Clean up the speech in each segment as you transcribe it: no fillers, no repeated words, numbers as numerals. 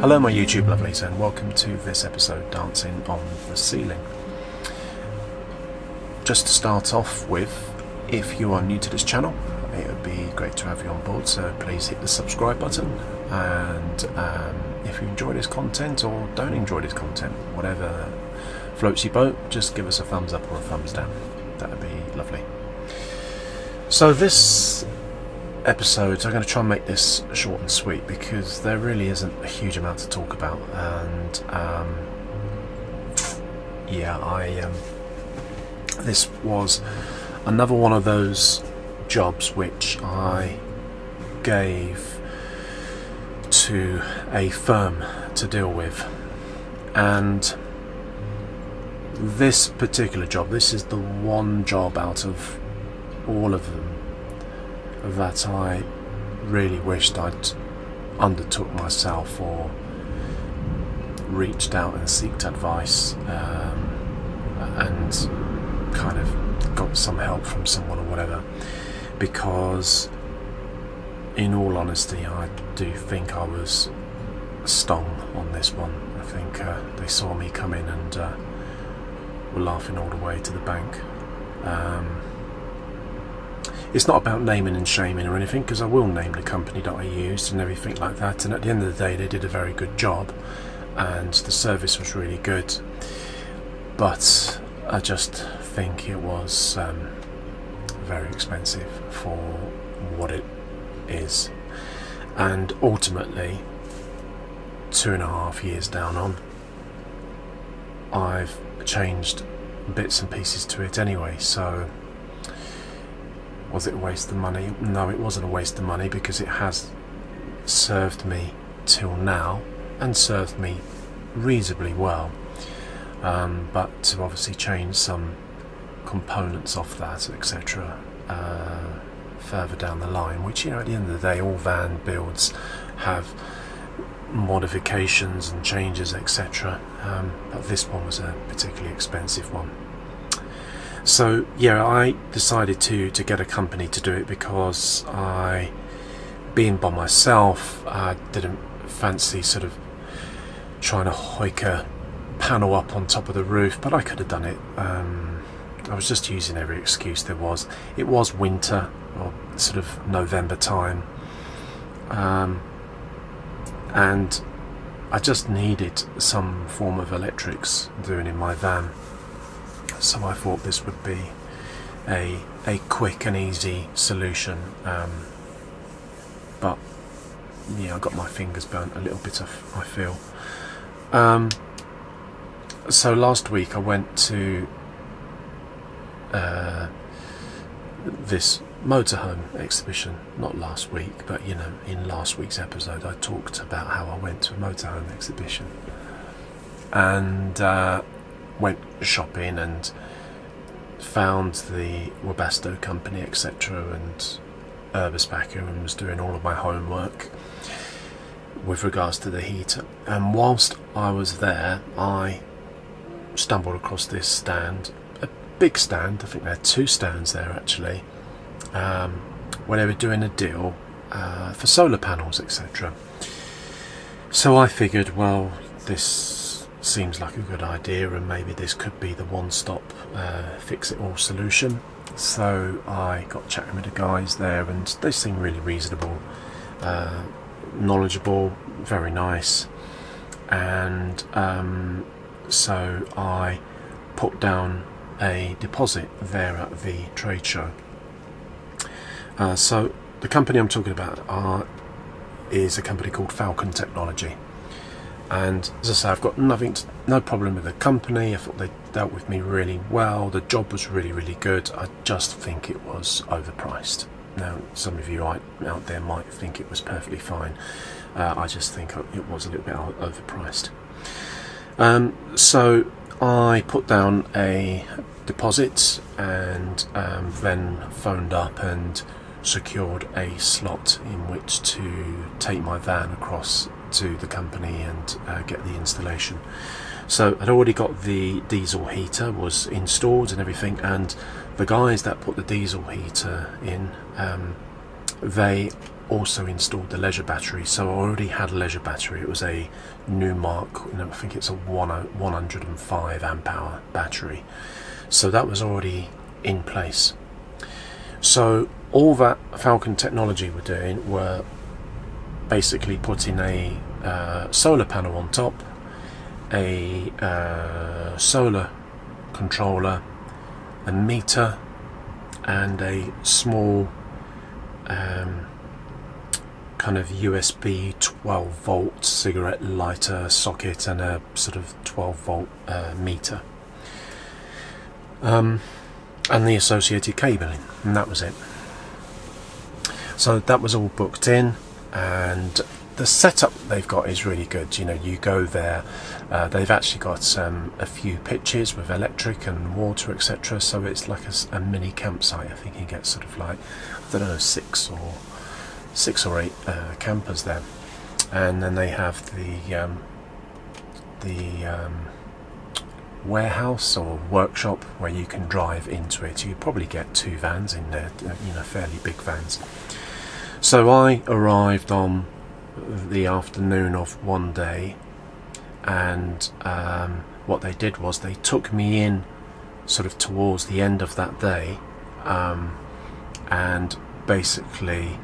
Hello my YouTube lovelies, and welcome to this episode Dancing on the Ceiling. Just to start off with, if you are new to this channel, it would be great to have you on board, so please hit the subscribe button, and if you enjoy this content or don't enjoy this content, whatever floats your boat, just give us a thumbs up or a thumbs down. That would be lovely. So this episode, I'm going to try and make this short and sweet because there really isn't a huge amount to talk about, and this was another one of those jobs which I gave to a firm to deal with, and this particular job, this is the one job out of all of them that I really wished I'd undertook myself or reached out and sought advice and kind of got some help from someone or whatever, because in all honesty I do think I was stung on this one. I think they saw me come in and were laughing all the way to the bank. It's not about naming and shaming or anything, because I will name the company that I used and everything like that, and at the end of the day they did a very good job and the service was really good, but I just think it was very expensive for what it is. And ultimately, 2.5 years down on, I've changed bits and pieces to it anyway, so was it a waste of money? No, it wasn't a waste of money, because it has served me till now and served me reasonably well, but to obviously change some components off that, etc., further down the line, which, you know, at the end of the day all van builds have modifications and changes, etc., but this one was a particularly expensive one. So yeah, I decided to get a company to do it, because being by myself, I didn't fancy sort of trying to hoik a panel up on top of the roof, but I could have done it. I was just using every excuse there was. It was winter, or sort of November time, and I just needed some form of electrics doing in my van. So I thought this would be a quick and easy solution, but yeah, I got my fingers burnt a little bit, I feel. So last week I went to this motorhome exhibition. Not last week, but you know, in last week's episode I talked about how I went to a motorhome exhibition and went shopping and found the Webasto company, etc., and Urbisbacker, and was doing all of my homework with regards to the heater. And whilst I was there, I stumbled across this stand, a big stand. I think there are 2 stands there actually, where they were doing a deal for solar panels, etc. So I figured, well, this seems like a good idea, and maybe this could be the one-stop fix-it-all solution. So I got chatting with the guys there, and they seemed really reasonable, knowledgeable, very nice, and so I put down a deposit there at the trade show. So the company I'm talking about is a company called Falcon Technology. And as I say, I've got no problem with the company. I thought they dealt with me really well. The job was really good. I just think it was overpriced. Now, some of you out there might think it was perfectly fine. I just think it was a little bit overpriced. So I put down a deposit, and then phoned up and secured a slot in which to take my van across to the company and get the installation. So I'd already got the diesel heater was installed and everything, and the guys that put the diesel heater in, they also installed the leisure battery. So I already had a leisure battery. It was a Newmark, I think it's a 105 amp hour battery. So that was already in place. So all that Falcon Technology were doing were basically putting a solar panel on top, a solar controller, a meter, and a small kind of USB 12 volt cigarette lighter socket, and a sort of 12 volt meter, and the associated cabling, and that was it. So that was all booked in, and the setup they've got is really good. You know, you go there, they've actually got a few pitches with electric and water, etc. So it's like a mini campsite. I think you get sort of like, I don't know, six or eight campers there, and then they have the warehouse or workshop where you can drive into it. You probably get 2 vans in there, you know, fairly big vans. So I arrived on the afternoon of one day, and what they did was they took me in sort of towards the end of that day, and basically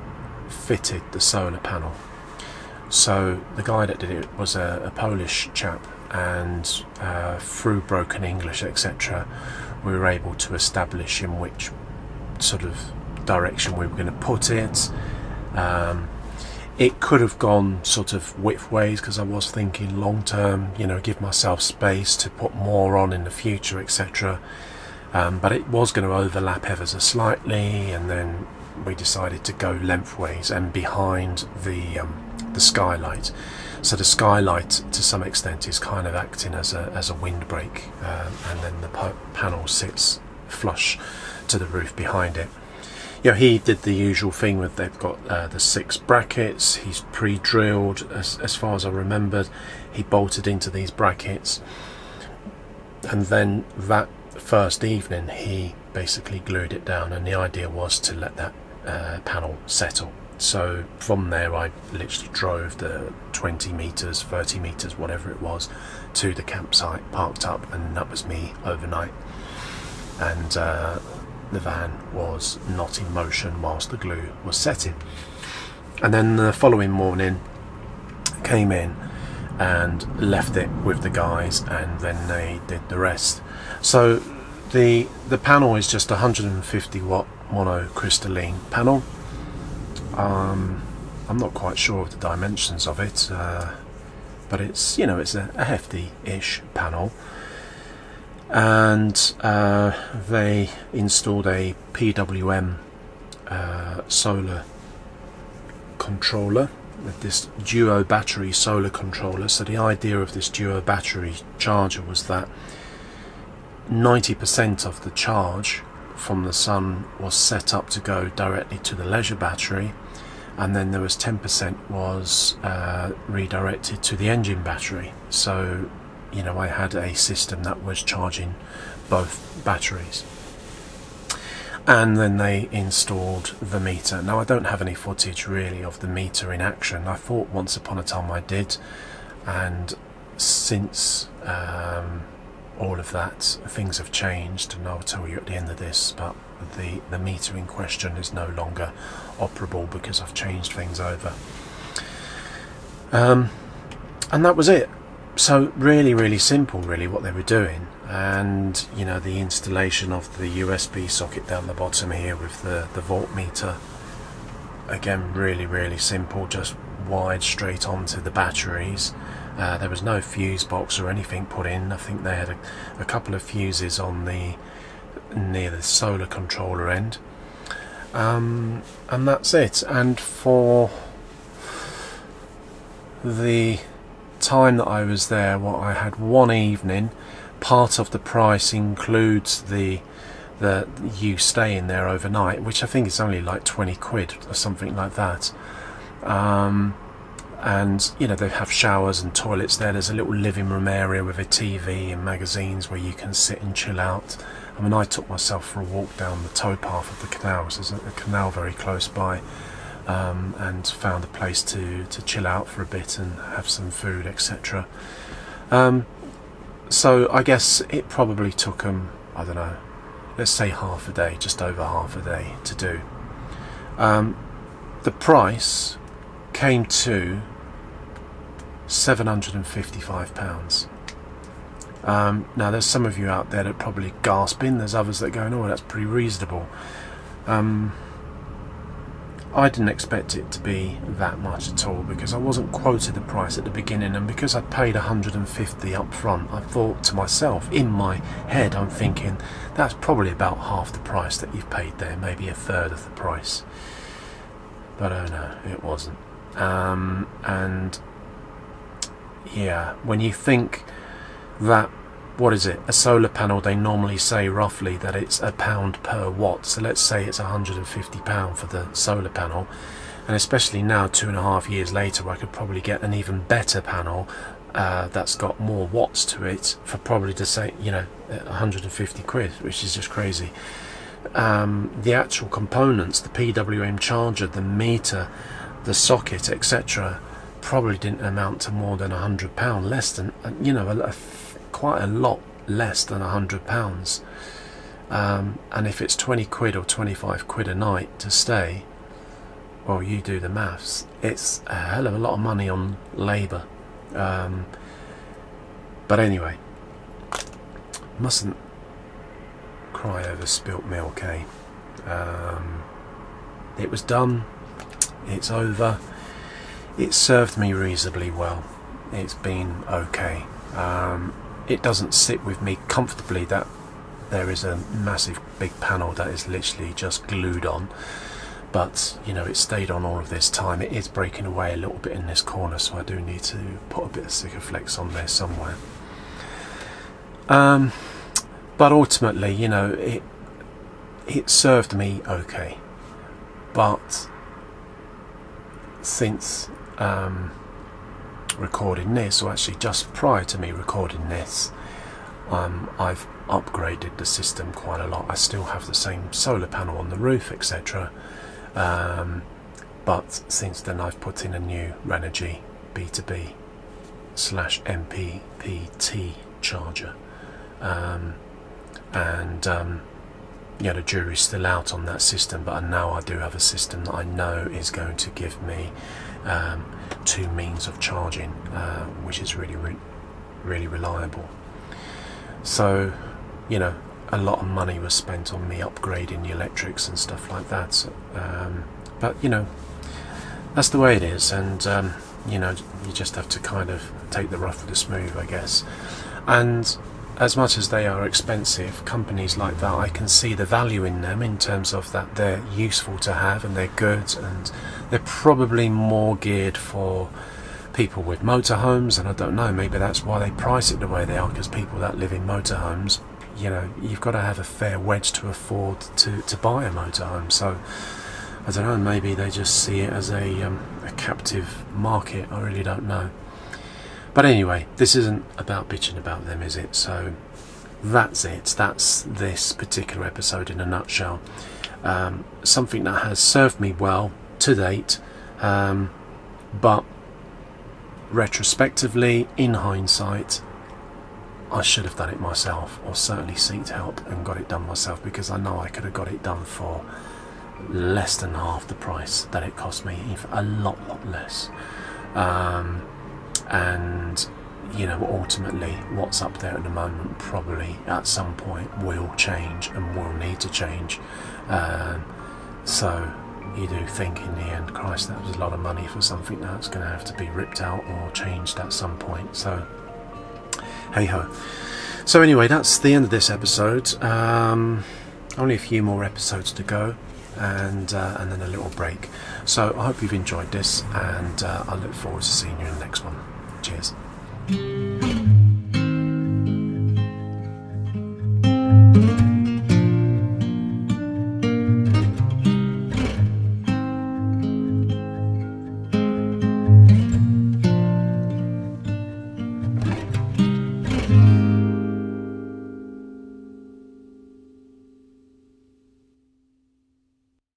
fitted the solar panel. So the guy that did it was a Polish chap, and through broken English, etc., we were able to establish in which sort of direction we were going to put it. It could have gone sort of width ways, because I was thinking long term, you know, give myself space to put more on in the future, etc. But it was going to overlap ever so slightly, and then we decided to go lengthways and behind the skylight. So the skylight to some extent is kind of acting as a windbreak, and then the panel sits flush to the roof behind it. You know, he did the usual thing with, they've got the 6 brackets. He's pre-drilled, as far as I remembered. He bolted into these brackets, and then that first evening he basically glued it down, and the idea was to let that panel settle. So from there I literally drove the 20 meters, 30 meters, whatever it was, to the campsite, parked up, and that was me overnight. And the van was not in motion whilst the glue was setting. And then the following morning came in and left it with the guys, and then they did the rest. So the panel is just 150 watt monocrystalline panel. I'm not quite sure of the dimensions of it, but it's, you know, it's a hefty-ish panel. And they installed a PWM solar controller, with this duo battery solar controller. So the idea of this duo battery charger was that 90% of the charge from the sun was set up to go directly to the leisure battery, and then there was 10% was redirected to the engine battery. So, you know, I had a system that was charging both batteries. And then they installed the meter. Now, I don't have any footage really of the meter in action. I thought once upon a time I did, and since all of that, things have changed, and I'll tell you at the end of this, but the meter in question is no longer operable because I've changed things over. And that was it. So really simple really what they were doing. And you know, the installation of the USB socket down the bottom here with the voltmeter, again really simple, just wired straight onto the batteries. There was no fuse box or anything put in. I think they had a couple of fuses on near the solar controller end, and that's it. And for the time that I was there, I had one evening. Part of the price includes the you staying there overnight, which I think is only like 20 quid or something like that. And you know, they have showers and toilets there. There's a little living room area with a TV and magazines where you can sit and chill out. I mean, I took myself for a walk down the towpath of the canal. There's a canal very close by, and found a place to chill out for a bit and have some food, etc. So I guess it probably took them, I don't know, let's say half a day, just over half a day to do. The price came to £755. Now there's some of you out there that probably gasping, there's others that are going, oh, that's pretty reasonable. I didn't expect it to be that much at all, because I wasn't quoted the price at the beginning, and because I paid 150 up front, I thought to myself, in my head I'm thinking that's probably about half the price that you've paid there, maybe a third of the price. But oh no, it wasn't. And yeah, when you think that, what is it, a solar panel, they normally say roughly that it's £1 per watt, so let's say it's £150 for the solar panel, and especially now 2.5 years later I could probably get an even better panel that's got more watts to it for probably the same, you know, 150 quid, which is just crazy. The actual components, the PWM charger, the meter, the socket, etc., probably didn't amount to more than £100, less than, you know, quite a lot less than £100. And if it's 20 quid or 25 quid a night to stay, well, you do the maths, it's a hell of a lot of money on labour. But anyway, mustn't cry over spilt milk, eh? It was done, it's over, it served me reasonably well, it's been okay. It doesn't sit with me comfortably that there is a massive big panel that is literally just glued on, but you know, it stayed on all of this time. It is breaking away a little bit in this corner, so I do need to put a bit of Sikaflex on there somewhere. But ultimately, you know, it served me okay. But since recording this, or actually just prior to me recording this, I've upgraded the system quite a lot. I still have the same solar panel on the roof, etc. But since then I've put in a new Renogy B2B/MPPT charger, yeah, the jury's still out on that system, but now I do have a system that I know is going to give me 2 means of charging, which is really reliable. So, you know, a lot of money was spent on me upgrading the electrics and stuff like that. So, but you know, that's the way it is, and you know, you just have to kind of take the rough with the smooth, I guess. And as much as they are expensive, companies like that, I can see the value in them in terms of that they're useful to have and they're good, and they're probably more geared for people with motorhomes, and I don't know, maybe that's why they price it the way they are, because people that live in motorhomes, you know, you've got to have a fair wedge to afford to buy a motorhome. So I don't know, maybe they just see it as a captive market, I really don't know. But anyway, this isn't about bitching about them, is it? So that's it. That's this particular episode in a nutshell. Something that has served me well to date, but retrospectively, in hindsight, I should have done it myself, or certainly sought help and got it done myself, because I know I could have got it done for less than half the price that it cost me, a lot less. And you know, ultimately what's up there at the moment probably at some point will change and will need to change. So you do think in the end, Christ, that was a lot of money for something that's going to have to be ripped out or changed at some point. So hey ho. So anyway, that's the end of this episode. Only a few more episodes to go, and then a little break. So I hope you've enjoyed this, and I look forward to seeing you in the next one. Cheers.